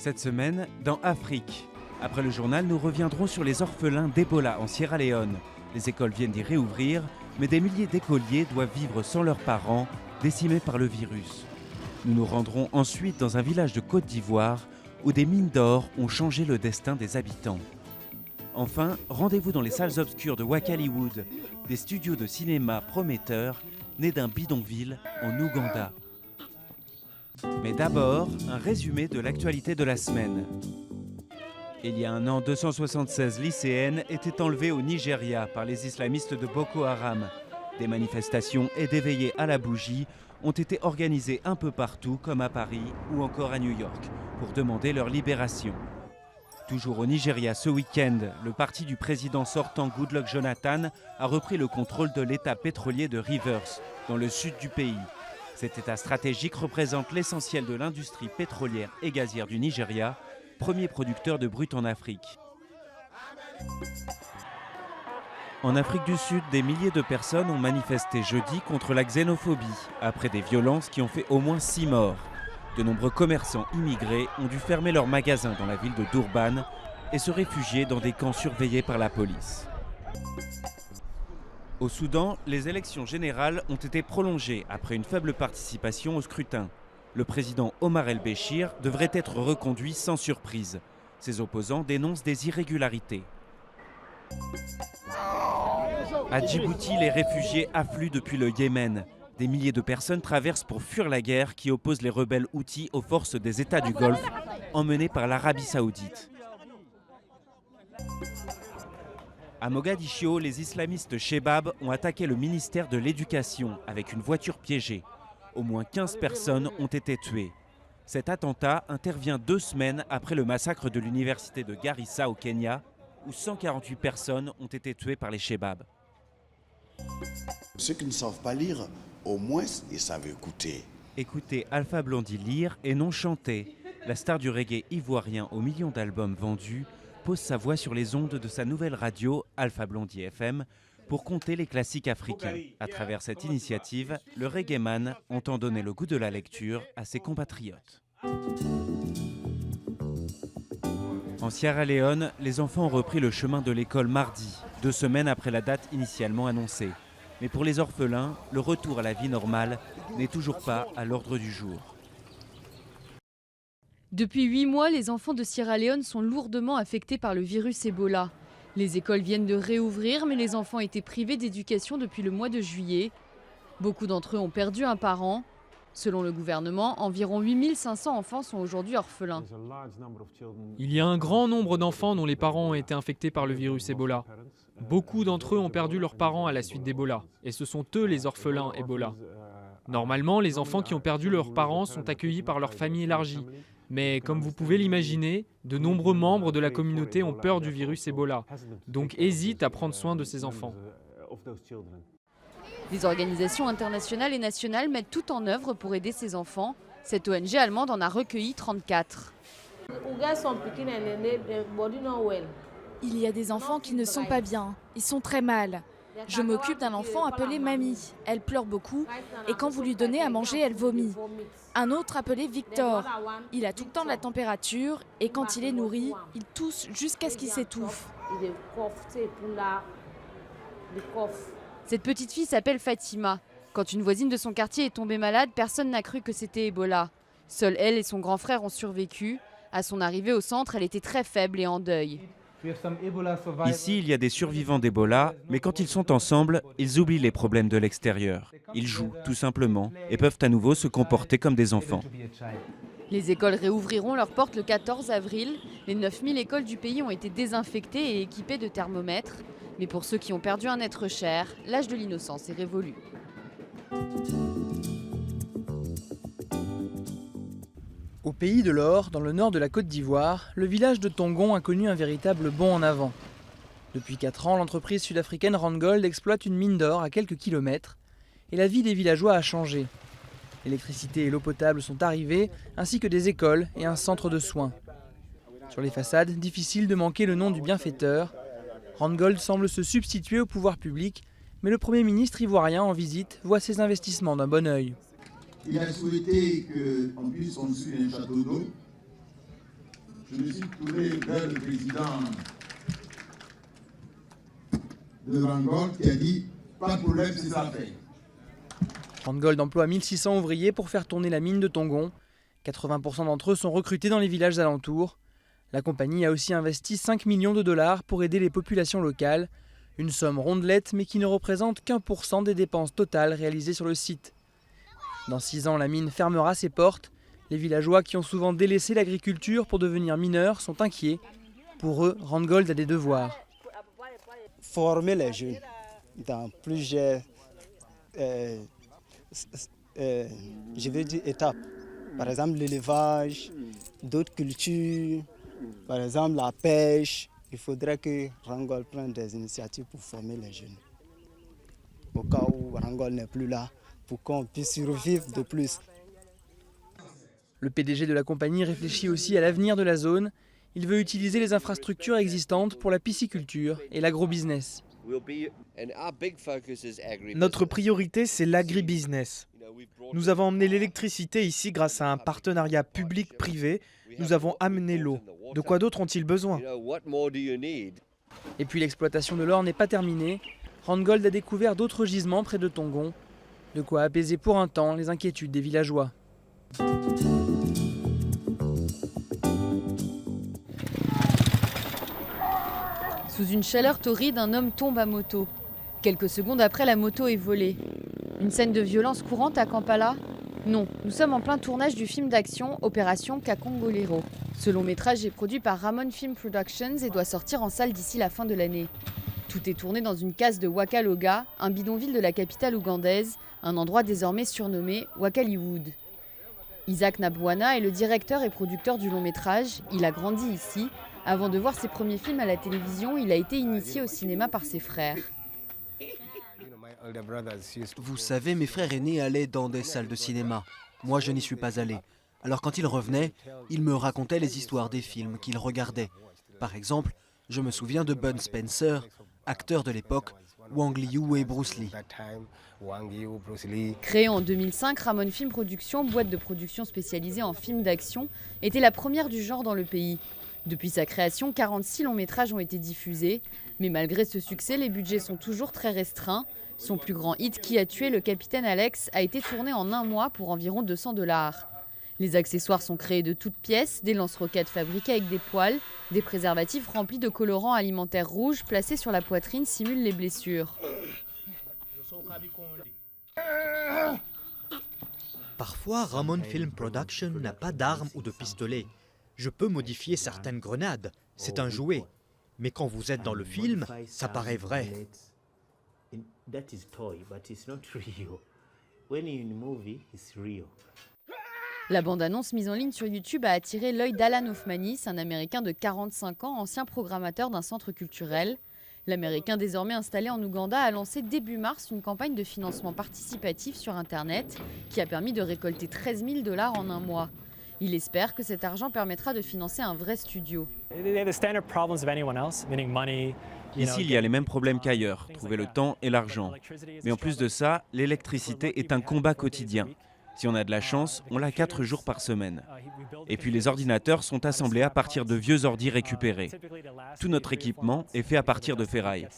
Cette semaine, dans Afrique. Après le journal, nous reviendrons sur les orphelins d'Ebola en Sierra Leone. Les écoles viennent d'y réouvrir, mais des milliers d'écoliers doivent vivre sans leurs parents, décimés par le virus. Nous nous rendrons ensuite dans un village de Côte d'Ivoire où des mines d'or ont changé le destin des habitants. Enfin, rendez-vous dans les salles obscures de Wakaliwood, des studios de cinéma prometteurs nés d'un bidonville en Ouganda. Mais d'abord, un résumé de l'actualité de la semaine. Il y a un an, 276 lycéennes étaient enlevées au Nigeria par les islamistes de Boko Haram. Des manifestations et des veillées à la bougie ont été organisées un peu partout, comme à Paris ou encore à New York, pour demander leur libération. Toujours au Nigeria ce week-end, le parti du président sortant Goodluck Jonathan a repris le contrôle de l'état pétrolier de Rivers, dans le sud du pays. Cet état stratégique représente l'essentiel de l'industrie pétrolière et gazière du Nigeria, premier producteur de brut en Afrique. En Afrique du Sud, des milliers de personnes ont manifesté jeudi contre la xénophobie, après des violences qui ont fait au moins 6 morts. De nombreux commerçants immigrés ont dû fermer leurs magasins dans la ville de Durban et se réfugier dans des camps surveillés par la police. Au Soudan, les élections générales ont été prolongées après une faible participation au scrutin. Le président Omar el-Béchir devrait être reconduit sans surprise. Ses opposants dénoncent des irrégularités. À Djibouti, les réfugiés affluent depuis le Yémen. Des milliers de personnes traversent pour fuir la guerre qui oppose les rebelles Houthis aux forces des États du Golfe, emmenées par l'Arabie saoudite. À Mogadiscio, les islamistes Chebab ont attaqué le ministère de l'Éducation avec une voiture piégée. Au moins 15 personnes ont été tuées. Cet attentat intervient 2 semaines après le massacre de l'université de Garissa au Kenya, où 148 personnes ont été tuées par les Chebab. Ceux qui ne savent pas lire, au moins, ils savent écouter. Écoutez Alpha Blondy lire et non chanter. La star du reggae ivoirien aux millions d'albums vendus pose sa voix sur les ondes de sa nouvelle radio, Alpha Blondy FM, pour compter les classiques africains. À travers cette initiative, le reggaeman entend donner le goût de la lecture à ses compatriotes. En Sierra Leone, les enfants ont repris le chemin de l'école mardi, 2 semaines après la date initialement annoncée. Mais pour les orphelins, le retour à la vie normale n'est toujours pas à l'ordre du jour. Depuis 8 mois, les enfants de Sierra Leone sont lourdement affectés par le virus Ebola. Les écoles viennent de réouvrir, mais les enfants étaient privés d'éducation depuis le mois de juillet. Beaucoup d'entre eux ont perdu un parent. Selon le gouvernement, environ 8500 enfants sont aujourd'hui orphelins. Il y a un grand nombre d'enfants dont les parents ont été infectés par le virus Ebola. Beaucoup d'entre eux ont perdu leurs parents à la suite d'Ebola, et ce sont eux les orphelins Ebola. Normalement, les enfants qui ont perdu leurs parents sont accueillis par leur famille élargie. Mais comme vous pouvez l'imaginer, de nombreux membres de la communauté ont peur du virus Ebola, donc hésitent à prendre soin de ces enfants. Des organisations internationales et nationales mettent tout en œuvre pour aider ces enfants. Cette ONG allemande en a recueilli 34. Il y a des enfants qui ne sont pas bien, ils sont très mal. Je m'occupe d'un enfant appelé Mamie. Elle pleure beaucoup et quand vous lui donnez à manger, elle vomit. Un autre appelé Victor. Il a tout le temps de la température et quand il est nourri, il tousse jusqu'à ce qu'il s'étouffe. Cette petite fille s'appelle Fatima. Quand une voisine de son quartier est tombée malade, personne n'a cru que c'était Ebola. Seule elle et son grand frère ont survécu. À son arrivée au centre, elle était très faible et en deuil. Ici, il y a des survivants d'Ebola, mais quand ils sont ensemble, ils oublient les problèmes de l'extérieur. Ils jouent, tout simplement, et peuvent à nouveau se comporter comme des enfants. Les écoles réouvriront leurs portes le 14 avril. Les 9000 écoles du pays ont été désinfectées et équipées de thermomètres. Mais pour ceux qui ont perdu un être cher, l'âge de l'innocence est révolu. Au pays de l'or, dans le nord de la Côte d'Ivoire, le village de Tongon a connu un véritable bond en avant. Depuis 4 ans, l'entreprise sud-africaine Randgold exploite une mine d'or à quelques kilomètres et la vie des villageois a changé. L'électricité et l'eau potable sont arrivées, ainsi que des écoles et un centre de soins. Sur les façades, difficile de manquer le nom du bienfaiteur. Randgold semble se substituer au pouvoir public, mais le Premier ministre ivoirien en visite voit ses investissements d'un bon œil. Il a souhaité qu'on puisse construire un château d'eau je me suis tourné vers le président de Randgold qui a dit « Pas de problème, c'est ça fait ». Randgold emploie 1600 ouvriers pour faire tourner la mine de Tongon. 80% d'entre eux sont recrutés dans les villages alentours. La compagnie a aussi investi 5 millions de dollars pour aider les populations locales. Une somme rondelette mais qui ne représente qu'1% des dépenses totales réalisées sur le site. Dans 6 ans, la mine fermera ses portes. Les villageois qui ont souvent délaissé l'agriculture pour devenir mineurs sont inquiets. Pour eux, Randgold a des devoirs. Former les jeunes dans plusieurs je veux dire étapes. Par exemple l'élevage, d'autres cultures, par exemple la pêche. Il faudrait que Randgold prenne des initiatives pour former les jeunes. Au cas où Randgold n'est plus là, pour qu'on puisse survivre de plus. Le PDG de la compagnie réfléchit aussi à l'avenir de la zone. Il veut utiliser les infrastructures existantes pour la pisciculture et l'agrobusiness. Notre priorité, c'est l'agribusiness. Nous avons emmené l'électricité ici grâce à un partenariat public-privé. Nous avons amené l'eau. De quoi d'autre ont-ils besoin? Et puis l'exploitation de l'or n'est pas terminée. Randgold a découvert d'autres gisements près de Tongon. De quoi apaiser pour un temps les inquiétudes des villageois. Sous une chaleur torride, un homme tombe à moto. Quelques secondes après, la moto est volée. Une scène de violence courante à Kampala? Non, nous sommes en plein tournage du film d'action Opération Kakongolero. Ce long métrage est produit par Ramon Film Productions et doit sortir en salle d'ici la fin de l'année. Tout est tourné dans une case de Wakaloga, un bidonville de la capitale ougandaise, un endroit désormais surnommé Wakaliwood. Isaac Nabwana est le directeur et producteur du long métrage. Il a grandi ici. Avant de voir ses premiers films à la télévision, il a été initié au cinéma par ses frères. Vous savez, mes frères aînés allaient dans des salles de cinéma. Moi, je n'y suis pas allé. Alors quand ils revenaient, ils me racontaient les histoires des films qu'ils regardaient. Par exemple, je me souviens de Bud Spencer, acteur de l'époque, Wang Liu et Bruce Lee. Créé en 2005, Ramon Film Productions, boîte de production spécialisée en films d'action, était la première du genre dans le pays. Depuis sa création, 46 longs métrages ont été diffusés. Mais malgré ce succès, les budgets sont toujours très restreints. Son plus grand hit, Qui a tué le capitaine Alex, a été tourné en un mois pour environ $200. Les accessoires sont créés de toutes pièces, des lance-roquettes fabriquées avec des poils, des préservatifs remplis de colorants alimentaires rouges placés sur la poitrine simulent les blessures. Parfois, Ramon Film Production n'a pas d'armes ou de pistolets. Je peux modifier certaines grenades, c'est un jouet. Mais quand vous êtes dans le film, ça paraît vrai. La bande-annonce mise en ligne sur YouTube a attiré l'œil d'Alan Hoffmanis, un Américain de 45 ans, ancien programmateur d'un centre culturel. L'Américain désormais installé en Ouganda a lancé début mars une campagne de financement participatif sur Internet qui a permis de récolter $13 000 en un mois. Il espère que cet argent permettra de financer un vrai studio. Ici, il y a les mêmes problèmes qu'ailleurs, trouver le temps et l'argent. Mais en plus de ça, l'électricité est un combat quotidien. Si on a de la chance, on l'a 4 jours par semaine. Et puis les ordinateurs sont assemblés à partir de vieux ordis récupérés. Tout notre équipement est fait à partir de ferraille.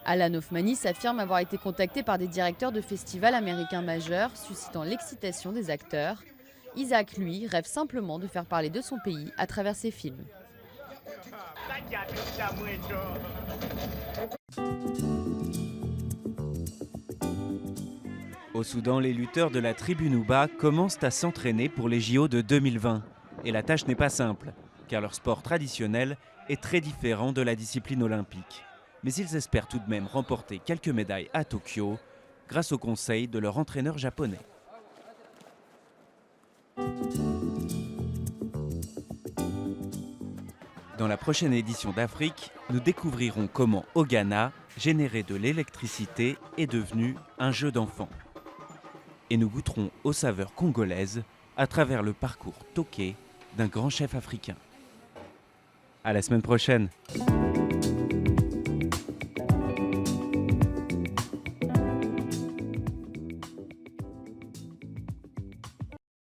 Alan Hoffmanis affirme avoir été contacté par des directeurs de festivals américains majeurs, suscitant l'excitation des acteurs. Isaac, lui, rêve simplement de faire parler de son pays à travers ses films. Au Soudan, les lutteurs de la tribu Nuba commencent à s'entraîner pour les JO de 2020. Et la tâche n'est pas simple, car leur sport traditionnel est très différent de la discipline olympique. Mais ils espèrent tout de même remporter quelques médailles à Tokyo grâce aux conseils de leur entraîneur japonais. Dans la prochaine édition d'Afrique, nous découvrirons comment au Ghana, générer de l'électricité est devenu un jeu d'enfant. Et nous goûterons aux saveurs congolaises à travers le parcours toqué d'un grand chef africain. À la semaine prochaine!